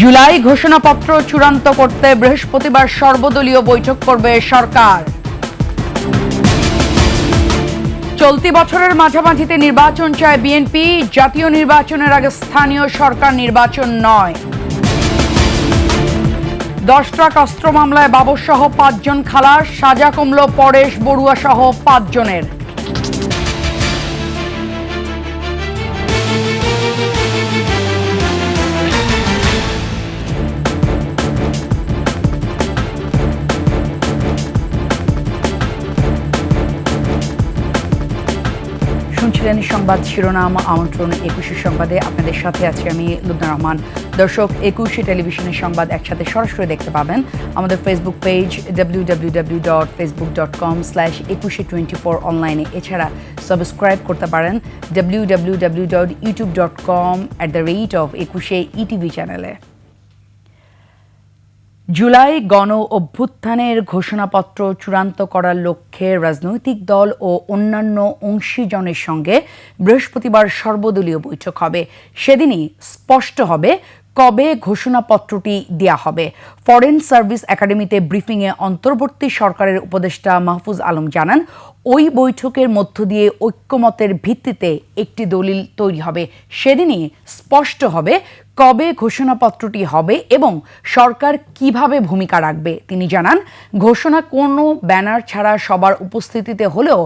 জুলাই ঘোষণাপত্র চূড়ান্ত করতে বৃহস্পতিবার সর্বদলীয় বৈঠক করবে সরকার। চলতি বছরের মাঝামাঝিতে নির্বাচন চায় বিএনপি। জাতীয় নির্বাচনের আগে স্থানীয় সরকার নির্বাচন নয়। 10 ট্রাক অস্ত্র মামলায় বাবর সহ 5 জন খালাস, সাজা কমল পরেশ বড়ুয়া সহ 5 জনের। শুনছিলেন সংবাদ শিরোনাম। আমন্ত্রণ 21 সংবাদে আপনাদের সাথে আছি আমি লুবনা রহমান। দর্শক, 21 টেলিভিশনের সংবাদ একসাথে সরাসরি দেখতে পাবেন আমাদের ফেসবুক পেজ www.facebook.com/2124 অনলাইনে। এছাড়া সাবস্ক্রাইব করতে পারেন www.youtube.com/21 চ্যানেলে। জুলাই গণ অভ্যুত্থানের ঘোষণাপত্র চূড়ান্ত করার লক্ষ্যে রাজনৈতিক দল ও অন্যান্য অংশীজনের সঙ্গে বৃহস্পতিবার সর্বদলীয় বৈঠক হবে। সেদিনই স্পষ্ট হবে কবে ঘোষণাপত্রটি দেয়া হবে। ফরেন সার্ভিস একাডেমিতে ব্রিফিংয়ে অন্তর্বর্তী সরকারের উপদেষ্টা মাহফুজ আলম জানান, ওই বৈঠকের মধ্য দিয়ে ঐক্যমতের ভিত্তিতে একটি দলিল তৈরি হবে। সেদিনই স্পষ্ট হবে কবে ঘোষণাপত্রটি হবে এবং সরকার কিভাবে ভূমিকা রাখবে। তিনি জানান, ঘোষণা কোনো ব্যানার ছাড়া সবার উপস্থিতিতে হলেও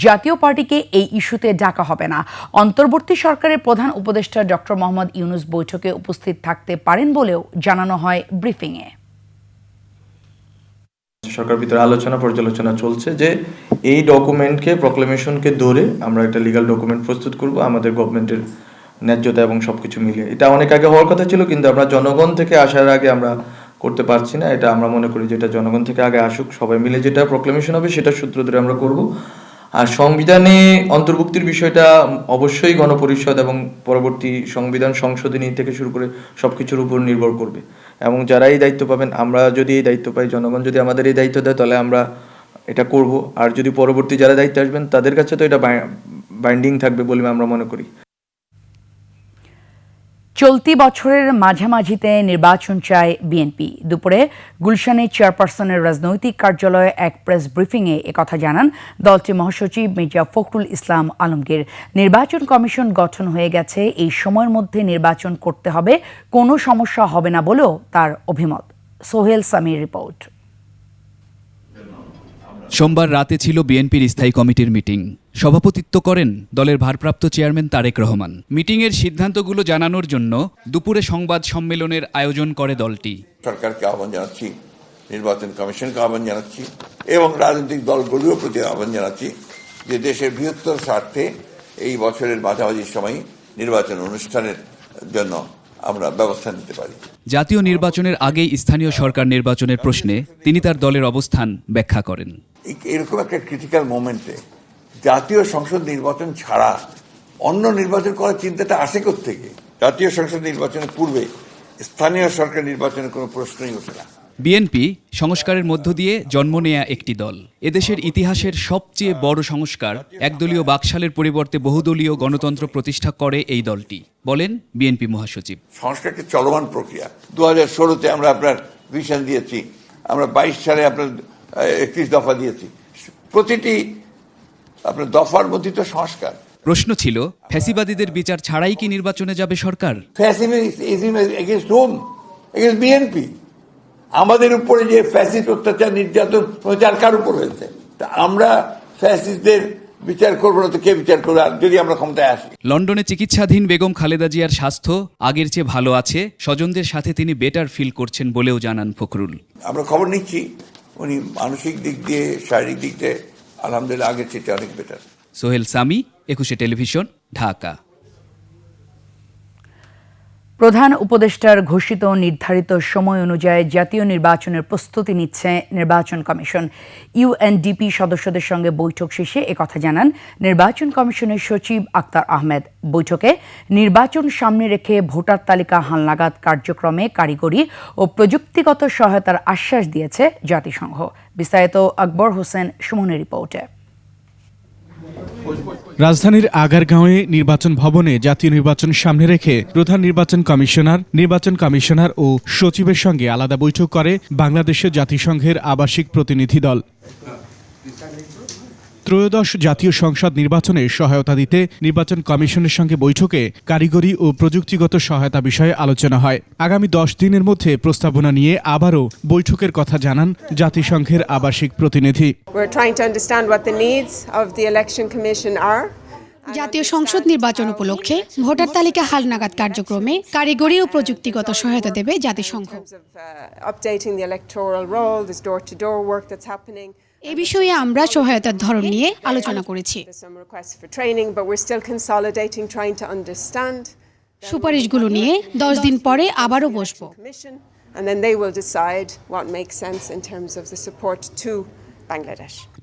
জাতীয় পার্টিকে এই ইস্যুতে ডাকা হবে না। অন্তর্বর্তী সরকারের প্রধান উপদেষ্টা ডক্টর মোহাম্মদ ইউনূস বৈঠকে উপস্থিত থাকতে পারেন বলেও জানানো হয় ব্রিফিংয়ে। সরকার ভিতরে আলোচনা পর্যালোচনা চলছে যে এই ডকুমেন্টকে প্রক্লেমেশনকে ধরে আমরা একটা লিগ্যাল ডকুমেন্ট প্রস্তুত করব আমাদের গভর্নমেন্টের ন্যায্যতা এবং সবকিছু মিলিয়ে। এটা অনেক আগে হওয়ার কথা ছিল, কিন্তু আমরা জনগণ থেকে আসার আগে আমরা করতে পারছি না। এটা আমরা মনে করি যেটা জনগণ থেকে আগে আসুক, সবাই মিলে যেটা প্রক্লেমেশন হবে সেটা সূত্র ধরে আমরা করব। আর সংবিধানে অন্তর্ভুক্তির বিষয়টা অবশ্যই গণপরিষদ এবং পরবর্তী সংবিধান সংশোধনী থেকে শুরু করে সবকিছুর উপর নির্ভর করবে। এবং যারা এই দায়িত্ব পাবেন, আমরা যদি এই দায়িত্ব পাই, জনগণ যদি আমাদের এই দায়িত্ব দেয়, তাহলে আমরা এটা করব। আর যদি পরবর্তী যারা দায়িত্ব আসবেন তাদের কাছে তো এটা বাইন্ডিং থাকবে বলে আমরা মনে করি। চলতি বছরের মাঝামাঝিতে নির্বাচন চায় বিএনপি। দুপুরে গুলশানে চেয়ারপারসনের রাজনৈতিক কার্যালয়ে এক প্রেস ব্রিফিংয়ে একথা জানান দলটির মহাসচিব মির্জা ফখরুল ইসলাম আলমগীর। নির্বাচন কমিশন গঠন হয়ে গেছে, এই সময়ের মধ্যে নির্বাচন করতে হবে, কোনো সমস্যা হবে না বলেও তার অভিমত। সোহেল সামির রিপোর্ট। সোমবার রাতে ছিল বিএনপির স্থায়ী কমিটির মিটিং। সভাপতিত্ব করেন দলের ভারপ্রাপ্ত চেয়ারম্যান তারেক রহমান। মিটিংয়ের সিদ্ধান্তগুলো জানানোর জন্য দুপুরে সংবাদ সম্মেলনের আয়োজন করে দলটি। সরকারকে আহ্বান জানাচ্ছি, নির্বাচন কমিশনকে আহ্বান জানাচ্ছি এবং রাজনৈতিক দলগুলোর প্রতি আহ্বান জানাচ্ছি যে দেশের বৃহত্তর স্বার্থে এই বছরের মাঝামাঝি সময় নির্বাচন অনুষ্ঠানের জন্য আমরা ব্যবস্থা নিতে পারি। জাতীয় নির্বাচনের আগেই স্থানীয় সরকার নির্বাচনের প্রশ্নে তিনি তার দলের অবস্থান ব্যাখ্যা করেন। এরকম একটা ক্রিটিক্যাল মোমেন্টে জাতীয় সংসদ নির্বাচন ছাড়া অন্য নির্বাচন করার চিন্তাটা আসে কোত্থেকে? জাতীয় সংসদ নির্বাচনের পূর্বে স্থানীয় সরকার নির্বাচনের কোনো প্রশ্নই ওঠে না। বিএনপি সংস্কারের মধ্য দিয়ে জন্ম নেয়া একটি দল। এদেশের ইতিহাসের সবচেয়ে বড় সংস্কার একদলীয় বাকশালের পরিবর্তে বহুদলীয় গণতন্ত্র প্রতিষ্ঠা করে এই দলটি, বলেন বিএনপি মহাসচিব। সংস্কারকে চলমান প্রক্রিয়া। 2016-তে আমরা আপনার ভিশন দিয়েছি, আমরা 22 সালে আপনার 31 দফা দিয়েছি। প্রতিটি আপনার দফার মধ্যে তো সংস্কার। প্রশ্ন ছিল, ফ্যাসিবাদীদের বিচার ছাড়াই কি নির্বাচনে যাবে সরকার? বিএনপি আমাদের উপরে যে ফ্যাসিস্ট অত্যাচার নির্যাতন প্রচার কার উপর হয়েছে, তা আমরা ফ্যাসিস্টদের বিচার করবো না তো কে বিচার করবে যদি আমরা ক্ষমতায় আসি? লন্ডনে চিকিৎসাধীন বেগম খালেদা জিয়ার স্বাস্থ্য আগের চেয়ে ভালো আছে। স্বজনদের সাথে তিনি বেটার ফিল করছেন বলেও জানান ফখরুল। আমরা খবর নিচ্ছি, উনি মানসিক দিক দিয়ে শারীরিক দিক দিয়ে আলহামদুলিল্লাহ আগের চেয়ে অনেক বেটার। সোহেল সামি, 21 টেলিভিশন, ঢাকা। প্রধান উপদেষ্টার ঘোষিত নির্ধারিত সময় অনুযায়ী জাতীয় নির্বাচনের প্রস্তুতি নিচ্ছে নির্বাচন কমিশন। ইউএনডিপি সদস্যদের সঙ্গে বৈঠক শেষে একথা জানান নির্বাচন কমিশনের সচিব আক্তার আহমেদ। বৈঠকে নির্বাচন সামনে রেখে ভোটার তালিকা হালনাগাদ কার্যক্রমে কারিগরি ও প্রযুক্তিগত সহায়তার আশ্বাস দিয়েছে জাতিসংঘ। বিস্তারিত আকবর হোসেন সুমনের রিপোর্টে। রাজধানীর আগারগাঁওয়ে নির্বাচন ভবনে জাতীয় নির্বাচন সামনে রেখে প্রধান নির্বাচন কমিশনার ও সচিবের সঙ্গে আলাদা বৈঠক করে বাংলাদেশের জাতিসংঘের আবাসিক প্রতিনিধি দল। ত্রয়োদশ জাতীয় সংসদ নির্বাচনে সহায়তা দিতে নির্বাচন কমিশনের সঙ্গে বৈঠকে কারিগরি ও প্রযুক্তিগত সহায়তা বিষয়ে আলোচনা হয়। আগামী 10 দিনের মধ্যে প্রস্তাবনা নিয়ে আবারও বৈঠকের কথা জানান জাতিসংঘের আবাসিক প্রতিনিধি। জাতীয় সংসদ নির্বাচন উপলক্ষে ভোটার তালিকা হালনাগাদ কার্যক্রমে কারিগরি ও প্রযুক্তিগত সহায়তা দেবে জাতিসংঘ। এ বিষয়ে আমরা সহায়তার ধরন নিয়ে আলোচনা করেছি। সুপারিশগুলো নিয়ে 10 দিন পরে আবারও বসব।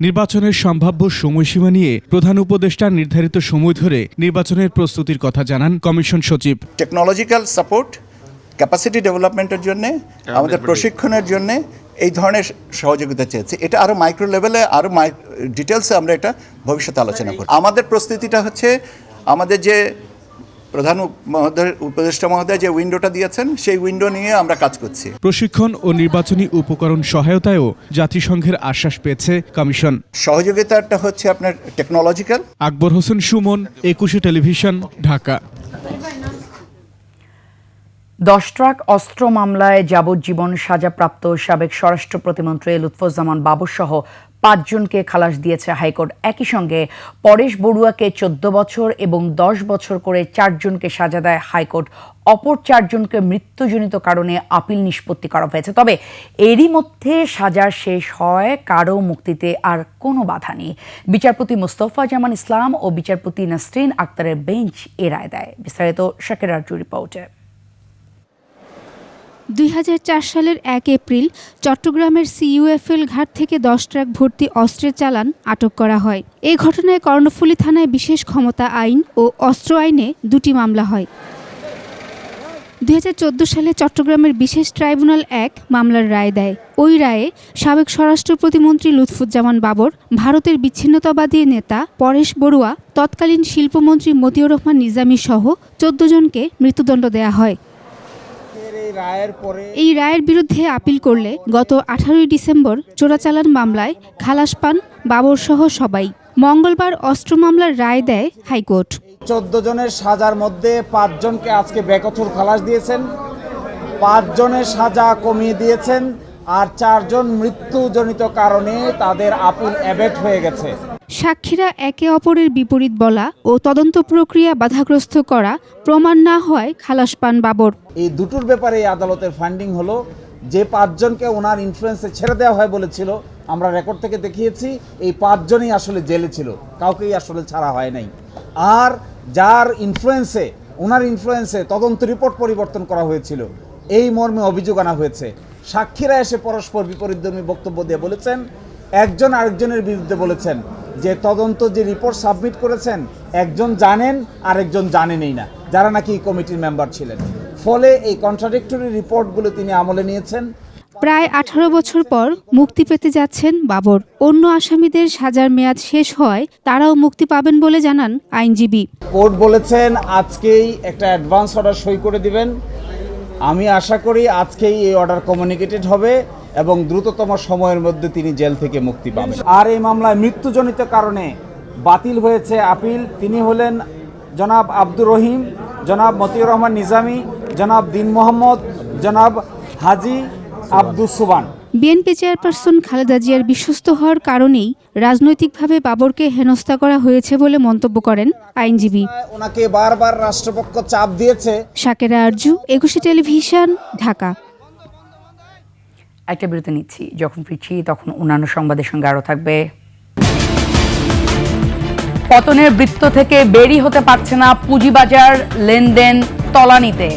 নির্বাচনের সম্ভাব্য সময়সীমা নিয়ে প্রধান উপদেষ্টা নির্ধারিত সময় ধরে নির্বাচনের প্রস্তুতির কথা জানান কমিশন সচিব। টেকনোলজিক্যাল সাপোর্ট, ক্যাপাসিটি ডেভেলপমেন্টের জন্য, আমাদের প্রশিক্ষণের জন্য এই ধরনের সহযোগিতা চেয়েছি। এটা আরো মাইক্রো লেভেলে, আরো ডিটেলসে আমরা এটা ভবিষ্যতে আলোচনা করব। আমাদের প্রস্তুতিটা হচ্ছে আমাদের যে প্রধান উপদেষ্টা মহোদয় যে উইন্ডোটা দিয়েছেন সেই উইন্ডো নিয়ে আমরা কাজ করছি। প্রশিক্ষণ ও নির্বাচনী উপকরণ সহায়তায়ও জাতিসংঘের আশ্বাস পেয়েছে কমিশন। সহযোগিতাটা হচ্ছে আপনার technological. Akbar Hossain Suman, 21 television, Dhaka. 10 truck অস্ত্র মামলায় যাবজ্জীবন সাজাপ্রাপ্ত সাবেক স্বরাষ্ট্র প্রতিমন্ত্রী লুৎফুজ্জামান বাবর সহ 5 জনকে খালাস দিয়েছে হাইকোর্ট। একই সঙ্গে পরেশ বড়ুয়াকে 14 বছর এবং 10 বছর করে 4 জনকে সাজা দেয় হাইকোর্ট। অপর 4 জনকে মৃত্যুজনিত কারণে আপিল নিষ্পত্তি করা হয়েছে। তবে এরই মধ্যে সাজা শেষ হয়, কারো মুক্তিতে আর কোনো বাধা নেই। বিচারপতি মোস্তফা জামান ইসলাম ও বিচারপতি নাসরিন আক্তারের বেঞ্চ এ রায় দেয়। বিস্তারিত শাকির আরজু রিপোর্টে। 2004 সালের 1 এপ্রিল চট্টগ্রামের CUFL ঘাট থেকে 10 ট্রাক ভর্তি অস্ত্রের চালান আটক করা হয়। এই ঘটনায় কর্ণফুলী থানায় বিশেষ ক্ষমতা আইন ও অস্ত্র আইনে 2টি মামলা হয়। 2014 সালে চট্টগ্রামের বিশেষ ট্রাইব্যুনাল 1 মামলার রায় দেয়। ওই রায়ে সাবেক স্বরাষ্ট্র প্রতিমন্ত্রী লুৎফুজ্জামান বাবর, ভারতের বিচ্ছিন্নতাবাদী নেতা পরেশ বড়ুয়া, তৎকালীন শিল্পমন্ত্রী মতিউর রহমান নিজামী সহ 14 জনকে মৃত্যুদণ্ড দেয়া হয়। এই রায়ের বিরুদ্ধে আপিল করলে গত 18 ডিসেম্বর চোরাচালান মামলায় খালাস পান বাবর সহ সবাই। মঙ্গলবার অস্ত্র মামলার রায় দেয় হাইকোর্ট। 14 জনের সাজার মধ্যে 5 জনকে আজকে বেকসুর খালাস দিয়েছেন, 5 জনের সাজা কমিয়ে দিয়েছেন, আর 4 জন মৃত্যুজনিত কারণে তাদের আপিল অ্যাবেট হয়ে গেছে। সাক্ষীরা একে অপরের বিপরীত বলা ও তদন্ত প্রক্রিয়া বাধাগ্রস্ত করা প্রমাণ না হয় খালাস পান বাবর। এই দুটোর ব্যাপারে এই আদালতের ফাইন্ডিং হলো যে 5 জনকে ওনার ইনফ্লুয়েন্সে ছেড়ে দেওয়া হয় বলেছিল, আমরা রেকর্ড থেকে দেখিয়েছি এই 5 জনই আসলে জেলে ছিল, কাউকেই আসলে ছাড়া হয় নাই। আর যার ইনফ্লুয়েন্সে, ওনার ইনফ্লুয়েন্সে তদন্ত রিপোর্ট পরিবর্তন করা হয়েছিল, এই মর্মে অভিযোগ আনা হয়েছে। সাক্ষীরা এসে পরস্পর বিপরীতধর্মী বক্তব্য দিয়ে বলেছেন, একজন আরেকজনের বিরুদ্ধে বলেছেন যে তদন্ত যে রিপোর্ট সাবমিট করেছেন একজন জানেন আরেকজন জানেনই না, যারা নাকি কমিটির মেম্বার ছিলেন। ফলে এই কন্ট্রাডিক্টরি রিপোর্টগুলো তিনি আমলে নিয়েছেন। প্রায় 18 বছর পর মুক্তি পেতে যাচ্ছেন বাবর। অন্য আসামিদের সাজার মেয়াদ শেষ হয় তারাও মুক্তি পাবেন বলে জানান আইনজীবী। কোর্ট বলেছেন আজকেই একটা অ্যাডভান্স অর্ডার সই করে দিবেন। আমি আশা করি আজকেই এই অর্ডার কমিউনিকেটেড হবে এবং দ্রুততম সময়ের মধ্যে তিনি জেল থেকে মুক্তি পাবেন। আর এই মামলায় মৃত্যুজনিত কারণে বাতিল হয়েছে আপিল। তিনি হলেন জনাব আব্দুর রহিম, জনাব মতিউর রহমান নিজামী, জনাব দিন মোহাম্মদ, জনাব হাজি আব্দুস সুবান। বিএনপি চেয়ারপারসন খালেদা জিয়ার বিশ্বস্ত হওয়ার কারণেই রাজনৈতিকভাবে বাবরকে হেনস্থা করা হয়েছে বলে মন্তব্য করেন আইনজীবী। ওনাকে বারবার রাষ্ট্রপক্ষ চাপ দিয়েছে। শাকেরা আরজু, 21 টেলিভিশন, ঢাকা। একটা বিরতি নিচ্ছি, যখন ফিরছি তখন অন্যান্য সংবাদের সঙ্গে আরও থাকবে। পতনের বৃত্ত থেকে বেরিয়ে হতে পারছে না পুঁজিবাজার, লেনদেন তলানিতে।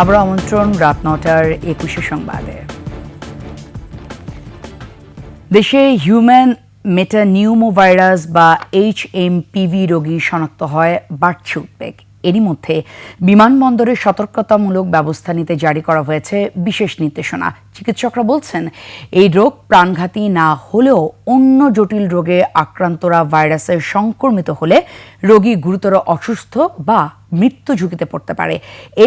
আবার আমন্ত্রণ রাত 9টার 21 সংবাদে। দেশে হিউম্যান মেটানিউমোভাইরাস বা HMPV রোগী শনাক্ত হয় বাড়ছে উদ্বেগ। এরই মধ্যে বিমানবন্দরে সতর্কতামূলক ব্যবস্থা নিতে জারি করা হয়েছে বিশেষ নির্দেশনা। চিকিৎসকরা বলছেন, এই রোগ প্রাণঘাতী না হলেও অন্য জটিল রোগে আক্রান্তরা ভাইরাসের সংক্রমিত হলে রোগী গুরুতর অসুস্থ বা মৃত্যু ঝুঁকিতে পড়তে পারে।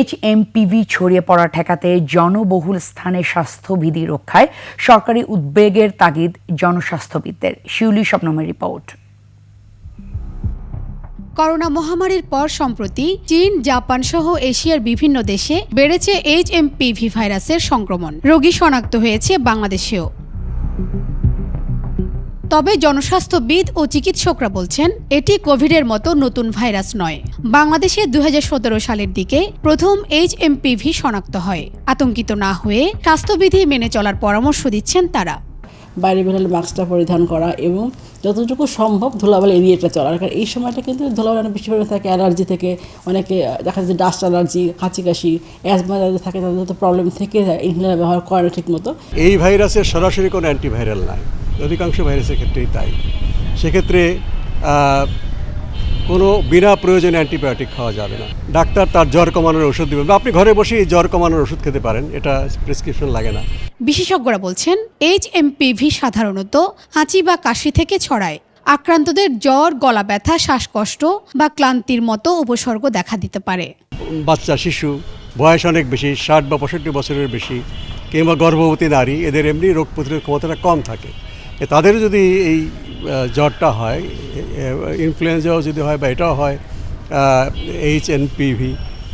HMPV ছড়িয়ে পড়া ঠেকাতে জনবহুল স্থানে স্বাস্থ্যবিধি রক্ষায় সরকারি উদ্বেগের তাগিদ জনস্বাস্থ্যবিদদের। শিউলি শবনমের রিপোর্ট। করোনা মহামারীর পর সম্প্রতি চীন, জাপান সহ এশিয়ার বিভিন্ন দেশে বেড়েছে HMPV ভাইরাসের সংক্রমণ। রোগী শনাক্ত হয়েছে বাংলাদেশেও। তবে জনস্বাস্থ্যবিদ ও চিকিৎসকরা বলছেন, এটি কোভিডের মতো নতুন ভাইরাস নয়। বাংলাদেশে 2017 সালের দিকে প্রথম HMPV শনাক্ত হয়। আতঙ্কিত না হয়ে স্বাস্থ্যবিধি মেনে চলার পরামর্শ দিচ্ছেন তারা। বাইরে বেরোলে মাস্কটা পরিধান করা এবং যতটুকু সম্ভব ধুলাবালি এড়িয়েটা চলা। কারণ এই সময়টা কিন্তু ধুলাবালি অনেক বেশি পরিমাণে থাকে, অ্যালার্জি থেকে অনেকে দেখা যাচ্ছে ডাস্ট অ্যালার্জি, কাশি কাশি, অ্যাজমা যাদের থাকে তাদের তো প্রবলেম থেকে যায়, ইনহেলার ব্যবহার করে না ঠিক মতো। এই ভাইরাসের সরাসরি কোনো অ্যান্টিভাইরাল নাই, অধিকাংশ ভাইরাসের ক্ষেত্রেই তাই। সেক্ষেত্রে কোনো বিনা প্রয়োজনে অ্যান্টিবায়োটিক খাওয়া যাবে না। ডাক্তার তার জ্বর কমানোর ওষুধ দেবেন, আপনি ঘরে বসেই জ্বর কমানোর ওষুধ খেতে পারেন, এটা প্রেসক্রিপশন লাগে না। বিশেষজ্ঞরা বলছেন, HMPV সাধারণত হাঁচি বা কাশি থেকে ছড়ায়। আক্রান্তদের জ্বর, গলা ব্যথা, শ্বাসকষ্ট বা ক্লান্তির মতো উপসর্গ দেখা দিতে পারে। বাচ্চা, শিশু, বয়স অনেক বেশি, 60 বা 65 বছরের বেশি, কিংবা গর্ভবতী নারী, এদের এমনি রোগ প্রতিরোধ ক্ষমতাটা কম থাকে। তাদের যদি এই জ্বরটা হয়, ইনফ্লুয়েঞ্জাও যদি হয় বা এটাও হয় HMPV,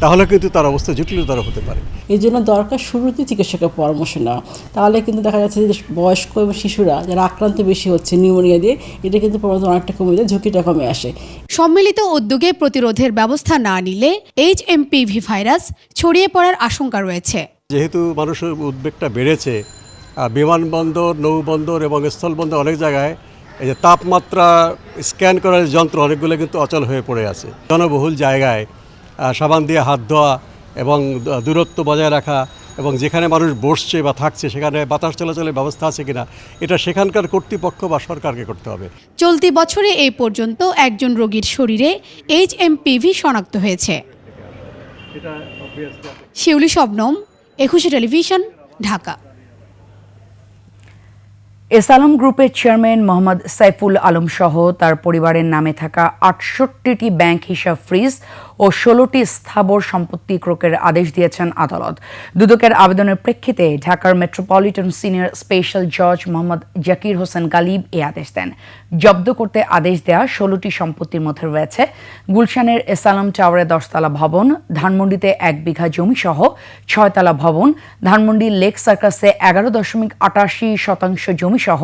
তাহলে কিন্তু তার অবস্থা জটিলতর হতে পারে। এই জন্য দরকার শুরুতে চিকিৎসকের পরামর্শ নেওয়া। তাহলে কিন্তু দেখা যাচ্ছে যে বয়স্ক এবং শিশুরা যারা আক্রান্ত বেশি হচ্ছে নিউমোনিয়া দিয়ে, এটা কিন্তু প্রবণতা অনেকটা কমে যায়, ঝুঁকিটা কমে আসে। সম্মিলিত উদ্যোগে প্রতিরোধের ব্যবস্থা না নিলে HMPV ভাইরাস ছড়িয়ে পড়ার আশঙ্কা রয়েছে। যেহেতু মানুষের উদ্বেগটা বেড়েছে, বিমানবন্দর, নৌবন্দর এবং স্থলবন্দর অনেক জায়গায় এই যে তাপমাত্রা স্ক্যান করার যন্ত্র অনেকগুলো কিন্তু অচল হয়ে পড়ে আছে। জনবহুল জায়গায় সাবান দিয়ে হাত ধোয়া এবং দূরত্ব বজায় রাখা, এবং যেখানে মানুষ বসছে বা থাকছে সেখানে বাতাস চলাচলের ব্যবস্থা আছে কিনা, এটা সেখানকার কর্তৃপক্ষ বা সরকারকে করতে হবে। চলতি বছরে এই পর্যন্ত একজন রোগীর শরীরে HMPV শনাক্ত হয়েছে। শিউলি শবনম, একুশে টেলিভিশন, ঢাকা। এসালাম গ্রুপের চেয়ারম্যান মোহাম্মদ সাইফুল আলম সহ তার পরিবারের নামে থাকা 68টি ব্যাংক হিসাব ফ্রিজ ও 16টি স্থাবর সম্পত্তি ক্রয়ের আদেশ দিয়েছেন আদালত। দুদকের আবেদনের প্রেক্ষিতে ঢাকার মেট্রোপলিটন সিনিয়র স্পেশাল জজ মোহাম্মদ জাকির হোসেন গালিব এই আদেশ দেন। জব্দ করতে আদেশ দেওয়া 16টি সম্পত্তির মধ্যে রয়েছে গুলশানের এসালাম টাওয়ারে 10 তলা ভবন, ধানমন্ডিতে 1 বিঘা জমি সহ 6 তলা ভবন, ধানমন্ডি লেক সার্কাসে 11.88% জমি সহ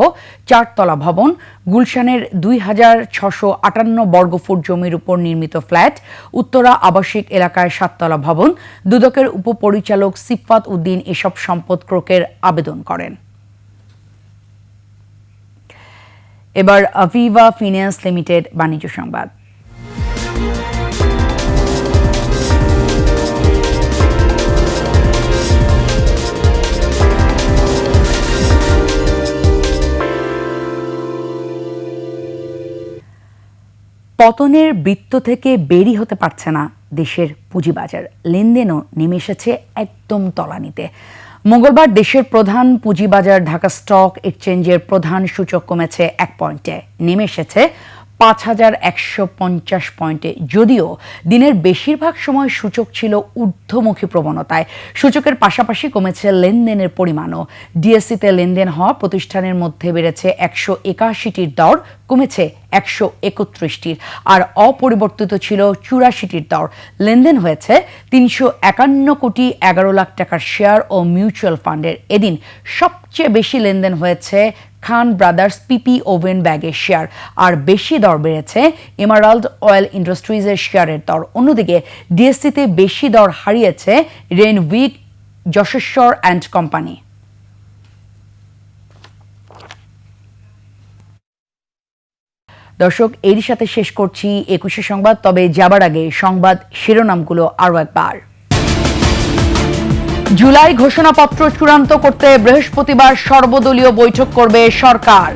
4 তলা ভবন, গুলশানের 2658 বর্গফুট জমির উপর নির্মিত ফ্ল্যাট, উত্তরা আবাসিক এলাকায় 7 তলা ভবন। দুদকের উপপরিচালক সিফাত উদ্দিন এসব সম্পদ ক্রয়ের আবেদন করেন। এবার আভিভা ফিন্যান্স লিমিটেড বাণিজ্য সংবাদ। পতনের বৃত্ত থেকে বেরিয়ে হতে পারছে না দেশের পুঁজিবাজার, লেনদেনও নেমে এসেছে একদম তলানিতে। মঙ্গলবার দেশের প্রধান পুঁজিবাজার ঢাকা স্টক এক্সচেঞ্জের প্রধান সূচক কমেছে 1 পয়েন্টে, নেমে এসেছে 5150 পয়েন্টে। যদিও দিনের বেশিরভাগ সময় সূচক ছিল ঊর্ধ্বমুখী প্রবণতায়, সূচকের পাশাপাশি কমেছে লেনদেনের পরিমাণও। ডিএসসিতে লেনদেন হওয়া প্রতিষ্ঠানের মধ্যে বেড়েছে 181টির দর, কমেছে 131টির, আর অপরিবর্তিত ছিল 84টির দর। লেনদেন হয়েছে 351 কোটি 11 লাখ টাকার শেয়ার ও মিউচুয়াল ফান্ডের। এদিন সবচেয়ে বেশি লেনদেন হয়েছে খান ব্রাদার্স পিপি ওভেন ব্যাগের শেয়ার, আর বেশি দর বেড়েছে এমারাল্ড অয়েল ইন্ডাস্ট্রিজের শেয়ারের দর। অন্যদিকে ডিএসসিতে বেশি দর হারিয়েছে রেনউইক, যশেশ্বর অ্যান্ড কোম্পানি। দর্শক, এরই সাথে শেষ করছি 21শে সংবাদ। তবে যাবার আগে সংবাদ শিরোনামগুলো আরও একবার। জুলাই ঘোষণাপত্র চূড়ান্ত করতে বৃহস্পতিবার সর্বদলীয় বৈঠক করবে সরকার।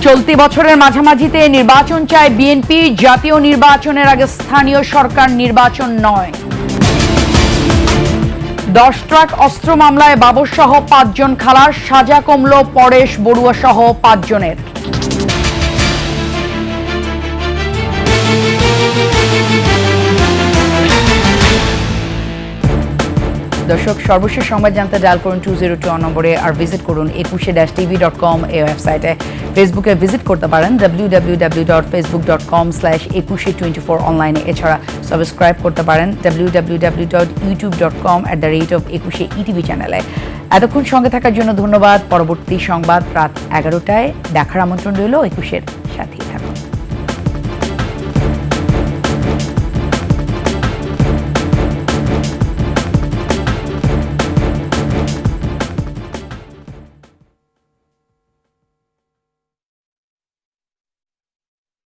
চলতি বছরের মাঝামাঝিতে নির্বাচন চায় বিএনপি, জাতীয় নির্বাচনের আগে স্থানীয় সরকার নির্বাচন নয়। 10 ট্রাক অস্ত্র মামলায় বাবর সহ 5 জন খালাস, সাজা কমল পরেশ বড়ুয়া সহ 5 জনের। দর্শক, সর্বশেষ সংবাদ জানতে ডায়াল করুন 202 নম্বরে, আর ভিজিট করুন 21-tv.com এই ওয়েবসাইটে। ফেসবুকে ভিজিট করতে পারেন www.facebook.com/2124 অনলাইনে। এছাড়া সাবস্ক্রাইব করতে পারেন www.youtube.com/21etv চ্যানেলে। এতক্ষণ সঙ্গে থাকার জন্য ধন্যবাদ। পরবর্তী সংবাদ রাত 11টায় দেখার আমন্ত্রণ রইল। 21-এর সাথে।